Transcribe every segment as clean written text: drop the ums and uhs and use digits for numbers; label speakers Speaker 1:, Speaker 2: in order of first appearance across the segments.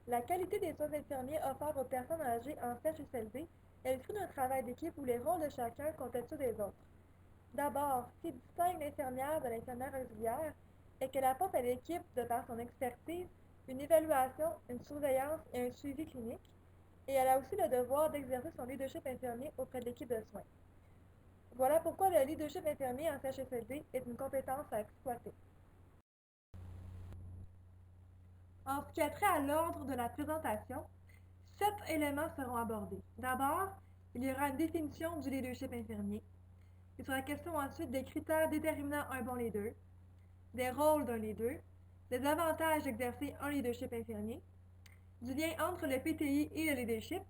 Speaker 1: La qualité des soins infirmiers offerts aux personnes âgées en CHSLD est le fruit d'un travail d'équipe où les rôles de chacun comptent ceux des autres. D'abord, ce qui distingue l'infirmière de l'infirmière auxiliaire est qu'elle apporte à l'équipe, de par son expertise, une évaluation, une surveillance et un suivi clinique, et elle a aussi le devoir d'exercer son leadership infirmier auprès de l'équipe de soins. Voilà pourquoi le leadership infirmier en CHSLD est une compétence à exploiter. En ce qui a trait à l'ordre de la présentation, 7 éléments seront abordés. D'abord, il y aura une définition du leadership infirmier. Il sera question ensuite des critères déterminant un bon leader, des rôles d'un leader, des avantages d'exercer un leadership infirmier, du lien entre le PTI et le leadership,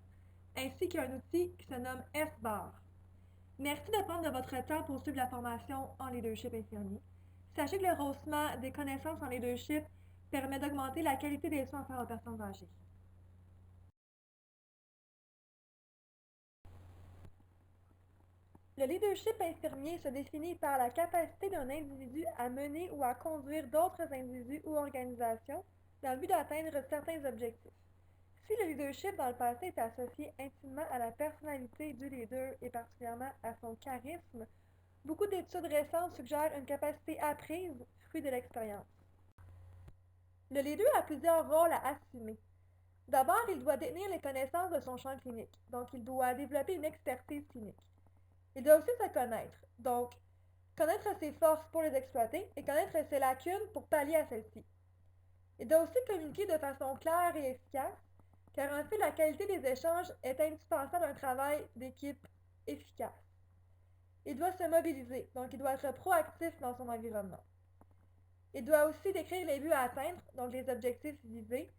Speaker 1: ainsi qu'un outil qui se nomme S-Bar. Merci de prendre de votre temps pour suivre la formation en leadership infirmier. Sachez que le rehaussement des connaissances en leadership permet d'augmenter la qualité des soins offerts aux personnes âgées. Le leadership infirmier se définit par la capacité d'un individu à mener ou à conduire d'autres individus ou organisations dans le but d'atteindre certains objectifs. Si le leadership dans le passé est associé intimement à la personnalité du leader et particulièrement à son charisme, beaucoup d'études récentes suggèrent une capacité apprise, fruit de l'expérience. Le leader a plusieurs rôles à assumer. D'abord, il doit détenir les connaissances de son champ clinique, donc il doit développer une expertise clinique. Il doit aussi se connaître, donc connaître ses forces pour les exploiter et connaître ses lacunes pour pallier à celles-ci. Il doit aussi communiquer de façon claire et efficace, car en fait la qualité des échanges est indispensable à un travail d'équipe efficace. Il doit se mobiliser, donc il doit être proactif dans son environnement. Il doit aussi décrire les buts à atteindre, donc les objectifs visés.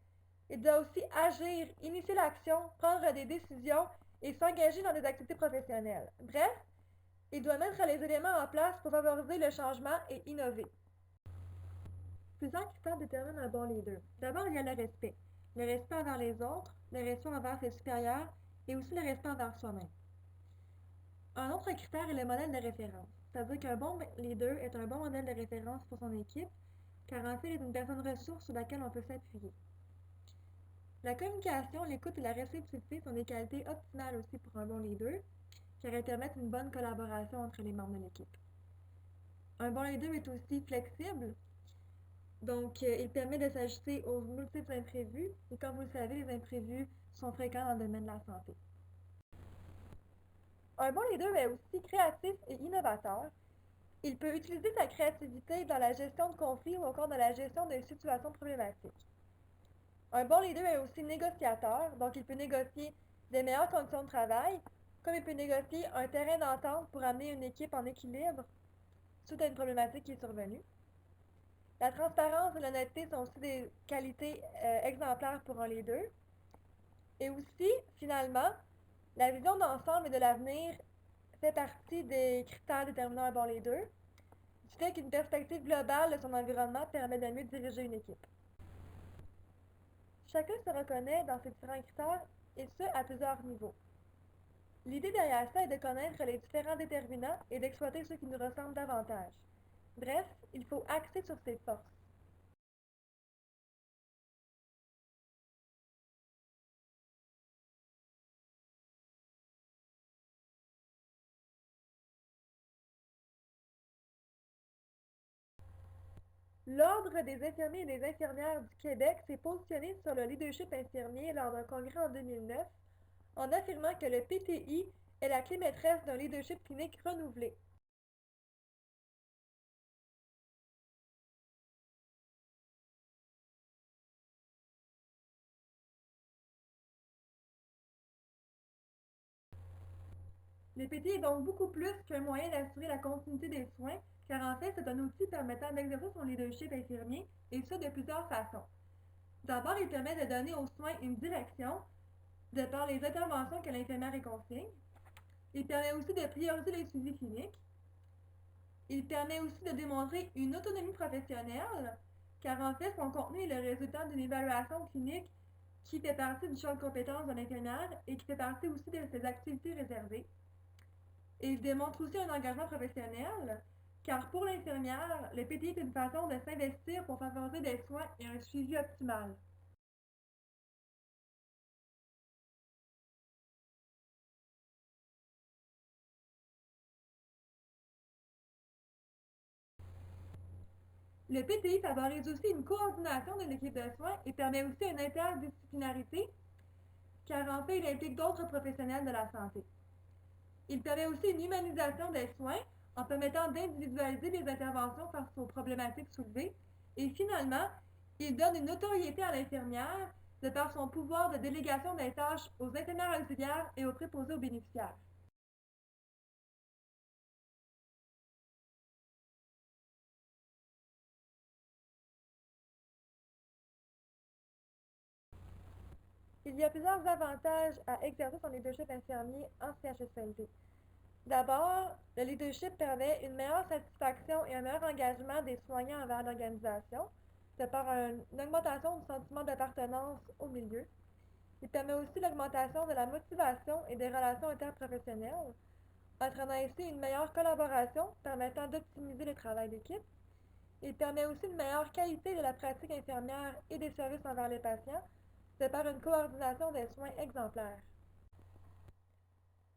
Speaker 1: Il doit aussi agir, initier l'action, prendre des décisions et s'engager dans des activités professionnelles. Bref, il doit mettre les éléments en place pour favoriser le changement et innover. Plusieurs critères déterminent un bon leader. D'abord, il y a le respect. Le respect envers les autres, le respect envers ses supérieurs et aussi le respect envers soi-même. Un autre critère est le modèle de référence. C'est-à-dire qu'un bon leader est un bon modèle de référence pour son équipe, car en fait, il est une personne ressource sur laquelle on peut s'appuyer. La communication, l'écoute et la réceptivité sont des qualités optimales aussi pour un bon leader, car elles permettent une bonne collaboration entre les membres de l'équipe. Un bon leader est aussi flexible, donc il permet de s'ajuster aux multiples imprévus, et comme vous le savez, les imprévus sont fréquents dans le domaine de la santé. Un bon leader est aussi créatif et innovateur. Il peut utiliser sa créativité dans la gestion de conflits ou encore dans la gestion de situations problématiques. Un bon leader est aussi négociateur, donc il peut négocier des meilleures conditions de travail, comme il peut négocier un terrain d'entente pour amener une équipe en équilibre suite à une problématique qui est survenue. La transparence et l'honnêteté sont aussi des qualités exemplaires pour un leader. Et aussi, finalement, la vision d'ensemble et de l'avenir fait partie des critères déterminant un bon leader, du fait qu'une perspective globale de son environnement permet de mieux diriger une équipe. Chacun se reconnaît dans ces différents critères, et ce, à plusieurs niveaux. L'idée derrière ça est de connaître les différents déterminants et d'exploiter ceux qui nous ressemblent davantage. Bref, il faut axer sur ses forces. L'Ordre des infirmiers et des infirmières du Québec s'est positionné sur le leadership infirmier lors d'un congrès en 2009 en affirmant que le PTI est la clé maîtresse d'un leadership clinique renouvelé. Le PTI est donc beaucoup plus qu'un moyen d'assurer la continuité des soins, car en fait, c'est un outil permettant d'exercer son leadership infirmier, et ce de plusieurs façons. D'abord, il permet de donner aux soins une direction, de par les interventions que l'infirmière y consigne. Il permet aussi de prioriser les suivis cliniques. Il permet aussi de démontrer une autonomie professionnelle, car en fait, son contenu est le résultat d'une évaluation clinique qui fait partie du champ de compétences de l'infirmière et qui fait partie aussi de ses activités réservées. Et il démontre aussi un engagement professionnel, car pour l'infirmière, le PTI est une façon de s'investir pour favoriser des soins et un suivi optimal. Le PTI favorise aussi une coordination de l'équipe de soins et permet aussi une interdisciplinarité, car en fait, il implique d'autres professionnels de la santé. Il permet aussi une humanisation des soins en permettant d'individualiser les interventions face aux problématiques soulevées. Et finalement, il donne une notoriété à l'infirmière de par son pouvoir de délégation des tâches aux infirmières auxiliaires et aux préposés aux bénéficiaires. Il y a plusieurs avantages à exercer son leadership infirmier en CHSLD. D'abord, le leadership permet une meilleure satisfaction et un meilleur engagement des soignants envers l'organisation, de par une augmentation du sentiment d'appartenance au milieu. Il permet aussi l'augmentation de la motivation et des relations interprofessionnelles, entraînant ainsi une meilleure collaboration permettant d'optimiser le travail d'équipe. Il permet aussi une meilleure qualité de la pratique infirmière et des services envers les patients, de par une coordination des soins exemplaires.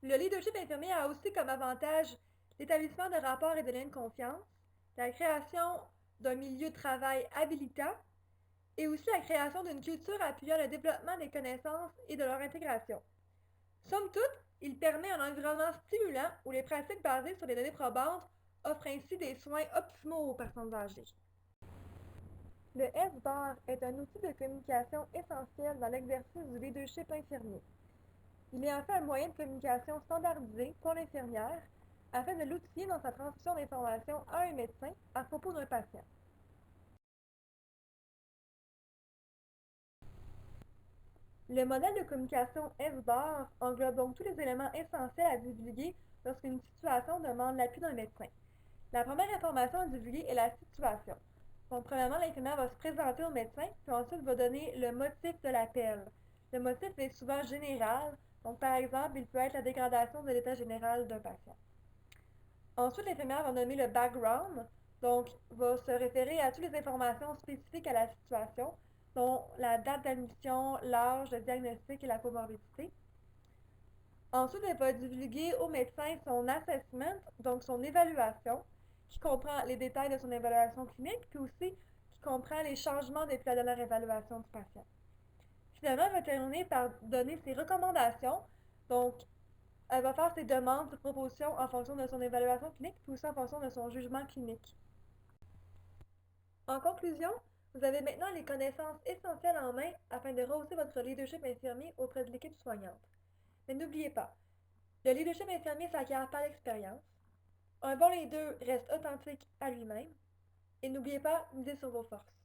Speaker 1: Le leadership infirmier a aussi comme avantage l'établissement de rapports et de liens de confiance, la création d'un milieu de travail habilitant et aussi la création d'une culture appuyant le développement des connaissances et de leur intégration. Somme toute, il permet un environnement stimulant où les pratiques basées sur les données probantes offrent ainsi des soins optimaux aux personnes âgées. Le S-bar est un outil de communication essentiel dans l'exercice du leadership infirmier. Il est en fait un moyen de communication standardisé pour l'infirmière afin de l'outiller dans sa transmission d'informations à un médecin à propos d'un patient. Le modèle de communication S-bar englobe donc tous les éléments essentiels à divulguer lorsqu'une situation demande l'appui d'un médecin. La première information à divulguer est la situation. Donc, premièrement, l'infirmière va se présenter au médecin, puis ensuite va donner le motif de l'appel. Le motif est souvent général, donc par exemple, il peut être la dégradation de l'état général d'un patient. Ensuite, l'infirmière va nommer le background, donc va se référer à toutes les informations spécifiques à la situation, dont la date d'admission, l'âge, le diagnostic et la comorbidité. Ensuite, elle va divulguer au médecin son assessment, donc son évaluation, qui comprend les détails de son évaluation clinique, puis aussi qui comprend les changements depuis la dernière évaluation du patient. Finalement, elle va terminer par donner ses recommandations, donc elle va faire ses demandes, ses propositions en fonction de son évaluation clinique, puis aussi en fonction de son jugement clinique. En conclusion, vous avez maintenant les connaissances essentielles en main afin de rehausser votre leadership infirmier auprès de l'équipe soignante. Mais n'oubliez pas, le leadership infirmier s'acquiert par l'expérience. Un bon leader reste authentique à lui-même. Et n'oubliez pas, misez sur vos forces.